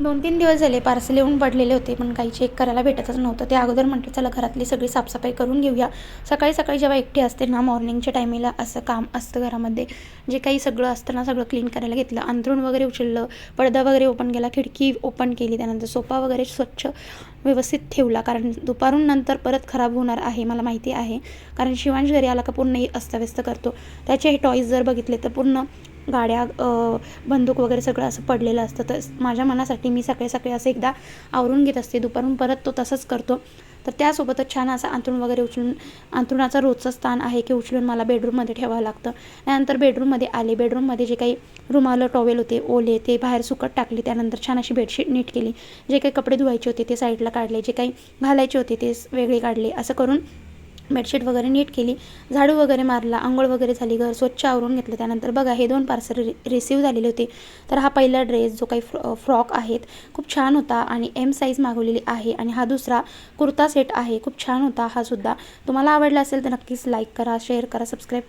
2-3 दिवस झाले पार्सल येऊन पडलेले होते, पण काही चेक करायला भेटतच नव्हतं. ते अगोदर म्हटलं चला घरातली सगळी साफसफाई करून घेऊया. सकाळी-सकाळी जेव्हा एकटी असते ना, मॉर्निंगच्या टायमिंगला असं काम असतं घरामध्ये. जे काही सगळं असतं ना, सगळं क्लीन करायला घेतलं. अंथरूण वगैरे उचललं, पडदा वगैरे ओपन केला, खिडकी ओपन केली, त्यानंतर सोफा वगैरे स्वच्छ व्यवस्थित ठेवला. कारण दुपारून नंतर परत खराब होणार आहे, मला माहिती आहे. कारण शिवांश घरी आला का पूर्ण अस्ताव्यस्त करतो. त्याचे हे टॉईज जर बघितले तर पूर्ण गाड्या, बंदूक वगैरे सगळं असं पडलेलं असतं. तर माझ्या मनासाठी मी सकाळी-सकाळी असं एकदा आवरून घेत असते. दुपारून परत तो तसंच करतो. तर त्यासोबतच छान असं अंथरूण वगैरे उचलून, अंथरुणाचं रोजचं स्थान आहे की उचलून मला बेडरूममध्ये ठेवावं लागतं. त्यानंतर बेडरूममध्ये आले. बेडरूममध्ये जे काही रुमालं, टॉवेल होते ओले ते बाहेर सुकत टाकले. त्यानंतर छान अशी बेडशीट नीट केली. जे काही कपडे धुवायचे होते ते साईडला काढले. जे काही घालायचे होते ते वेगळे काढले. असं करून बेडशीट वगैरे नीट केली. झाडू वगैरे मारला. अंघोळ वगैरे झाली. घर स्वच्छ आवरून घेतलं. त्यानंतर बघा हे 2 पार्सल रिसीव्ह झालेले होते. तर हा पहिला ड्रेस जो काही फ्रॉक आहेत खूप छान होता आणि एम साईज मागवलेली आहे. आणि हा दुसरा कुर्ता सेट आहे, खूप छान होता हा सुद्धा. तुम्हाला आवडला असेल तर नक्कीच लाईक करा, शेअर करा, सबस्क्राईब